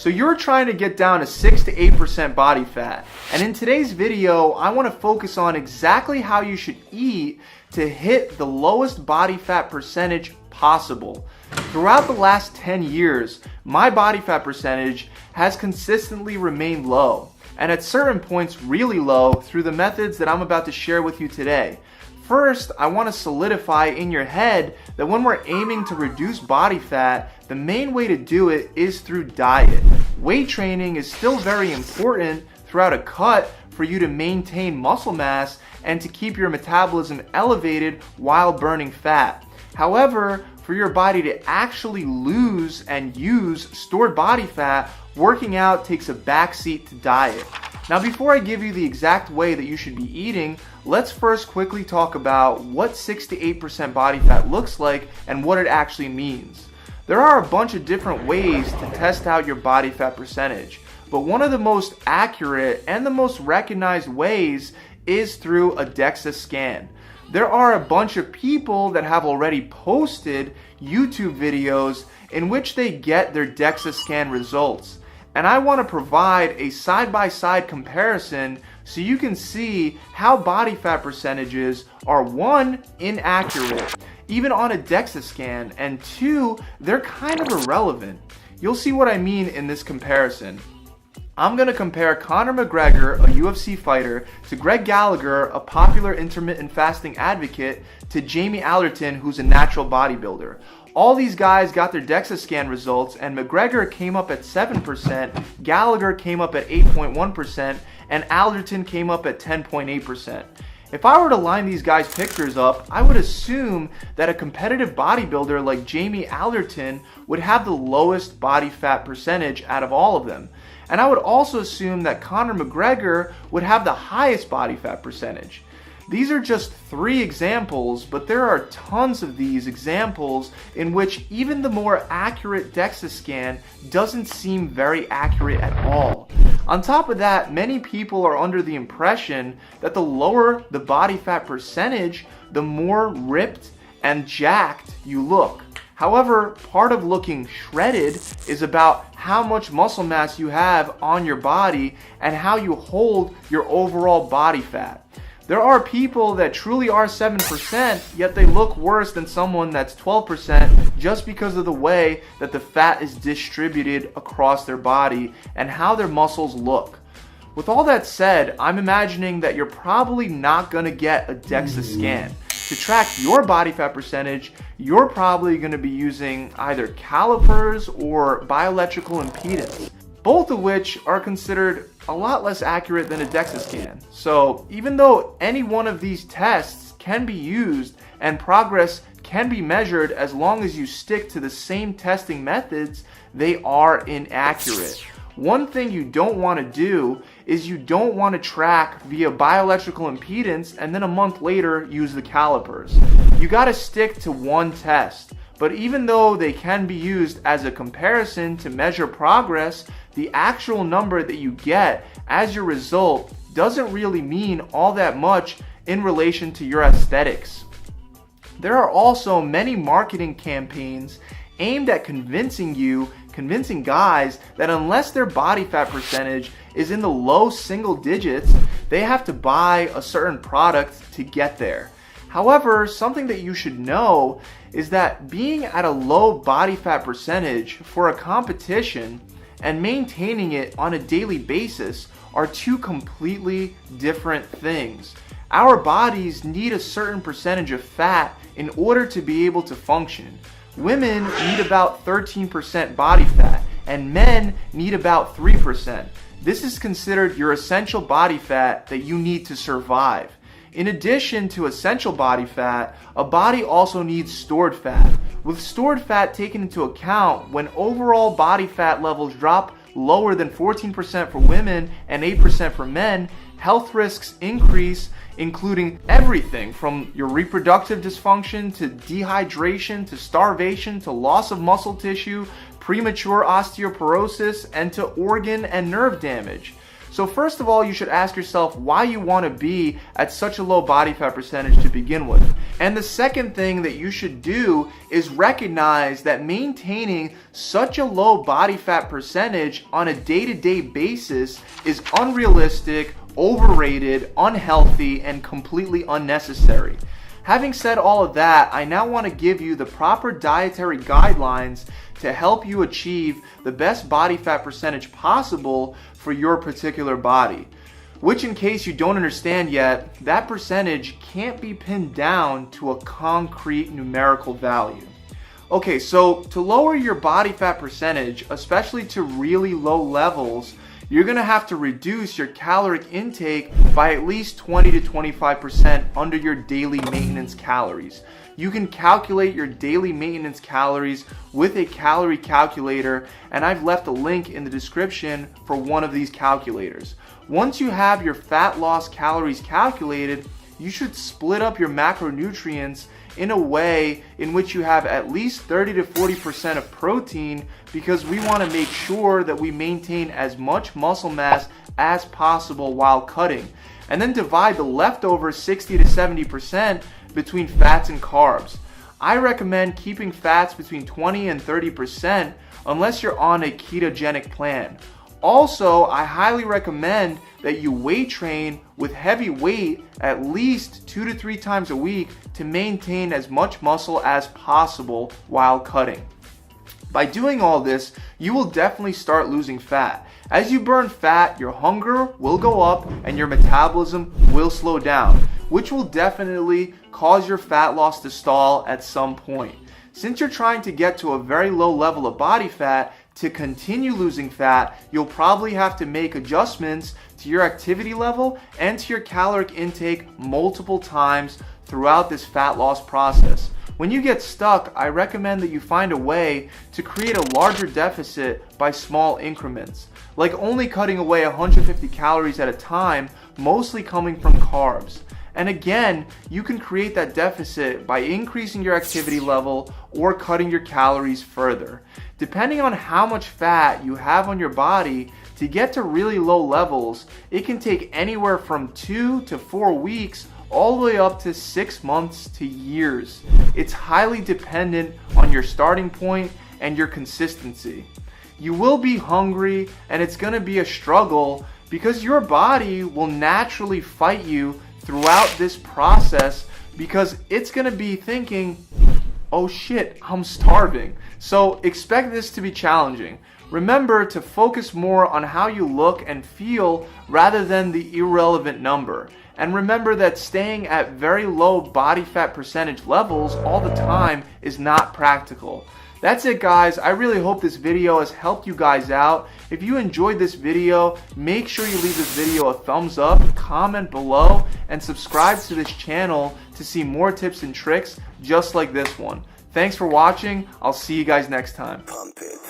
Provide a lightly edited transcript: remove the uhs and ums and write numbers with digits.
So you're trying to get down to 6 to 8% body fat. And in today's video, I want to focus on exactly how you should eat to hit the lowest body fat percentage possible. Throughout the last 10 years, my body fat percentage has consistently remained low, and at certain points really low through the methods that I'm about to share with you today. First, I want to solidify in your head that when we're aiming to reduce body fat, the main way to do it is through diet. Weight training is still very important throughout a cut for you to maintain muscle mass and to keep your metabolism elevated while burning fat. However, for your body to actually lose and use stored body fat, working out takes a backseat to diet. Now, before I give you the exact way that you should be eating, let's first quickly talk about what 6 to 8% body fat looks like and what it actually means. There are a bunch of different ways to test out your body fat percentage, but one of the most accurate and the most recognized ways is through a Dexa scan. There are a bunch of people that have already posted YouTube videos in which they get their Dexa scan results. And I want to provide a side-by-side comparison so you can see how body fat percentages are, one, inaccurate, even on a Dexa scan, and two, they're kind of irrelevant. You'll see what I mean in this comparison. I'm going to compare Conor Macgregor, a UFC fighter, to Greg Gallagher, a popular intermittent fasting advocate, to Jamie Alderton, who's a natural bodybuilder. All these guys got their Dexa scan results, and Macgregor came up at 7%, Gallagher came up at 8.1%, and Alderton came up at 10.8%. If I were to line these guys' pictures up, I would assume that a competitive bodybuilder like Jamie Alderton would have the lowest body fat percentage out of all of them. And I would also assume that Conor Macgregor would have the highest body fat percentage. These are just 3 examples, but there are tons of these examples in which even the more accurate Dexa scan doesn't seem very accurate at all. On top of that, many people are under the impression that the lower the body fat percentage, the more ripped and jacked you look. However, part of looking shredded is about how much muscle mass you have on your body and how you hold your overall body fat. There are people that truly are 7%, yet they look worse than someone that's 12% just because of the way that the fat is distributed across their body and how their muscles look. With all that said, I'm imagining that you're probably not going to get a Dexa scan. To track your body fat percentage, you're probably going to be using either calipers or bioelectrical impedance, both of which are considered a lot less accurate than a Dexa scan. So even though any one of these tests can be used and progress can be measured as long as you stick to the same testing methods, they are inaccurate. One thing you don't want to do is you don't want to track via bioelectrical impedance and then a month later use the calipers. You got to stick to one test. But even though they can be used as a comparison to measure progress, the actual number that you get as your result doesn't really mean all that much in relation to your aesthetics. There are also many marketing campaigns aimed at convincing guys that unless their body fat percentage is in the low single digits, they have to buy a certain product to get there. However, something that you should know is that being at a low body fat percentage for a competition and maintaining it on a daily basis are 2 completely different things. Our bodies need a certain percentage of fat in order to be able to function. Women need about 13% body fat, and men need about 3%. This is considered your essential body fat that you need to survive. In addition to essential body fat, a body also needs stored fat. With stored fat taken into account, when overall body fat levels drop lower than 14% for women and 8% for men, health risks increase, including everything from your reproductive dysfunction to dehydration to starvation to loss of muscle tissue, premature osteoporosis, and to organ and nerve damage. So first of all, you should ask yourself why you want to be at such a low body fat percentage to begin with. And the second thing that you should do is recognize that maintaining such a low body fat percentage on a day-to-day basis is unrealistic, overrated, unhealthy, and completely unnecessary. Having said all of that, I now want to give you the proper dietary guidelines to help you achieve the best body fat percentage possible for your particular body. Which, in case you don't understand yet, that percentage can't be pinned down to a concrete numerical value. Okay, so to lower your body fat percentage, especially to really low levels, you're going to have to reduce your caloric intake by at least 20 to 25% under your daily maintenance calories. You can calculate your daily maintenance calories with a calorie calculator, and I've left a link in the description for one of these calculators. Once you have your fat loss calories calculated, you should split up your macronutrients in a way in which you have at least 30 to 40% of protein, because we want to make sure that we maintain as much muscle mass as possible while cutting. And then divide the leftover 60 to 70% between fats and carbs. I recommend keeping fats between 20 and 30% unless you're on a ketogenic plan. Also, I highly recommend that you weight train with heavy weight at least 2 to 3 times a week to maintain as much muscle as possible while cutting. By doing all this, you will definitely start losing fat. As you burn fat, your hunger will go up and your metabolism will slow down, which will definitely cause your fat loss to stall at some point. Since you're trying to get to a very low level of body fat, to continue losing fat, you'll probably have to make adjustments to your activity level and to your caloric intake multiple times throughout this fat loss process. When you get stuck, I recommend that you find a way to create a larger deficit by small increments, like only cutting away 150 calories at a time, mostly coming from carbs. And again, you can create that deficit by increasing your activity level or cutting your calories further. Depending on how much fat you have on your body, to get to really low levels, it can take anywhere from 2 to 4 weeks all the way up to 6 months to years. It's highly dependent on your starting point and your consistency. You will be hungry and it's going to be a struggle because your body will naturally fight you throughout this process because it's going to be thinking, oh shit, I'm starving. So expect this to be challenging. Remember to focus more on how you look and feel rather than the irrelevant number. And remember that staying at very low body fat percentage levels all the time is not practical. That's it, guys. I really hope this video has helped you guys out. If you enjoyed this video, make sure you leave this video a thumbs up, comment below, and subscribe to this channel to see more tips and tricks just like this one. Thanks for watching. I'll see you guys next time. Pump it.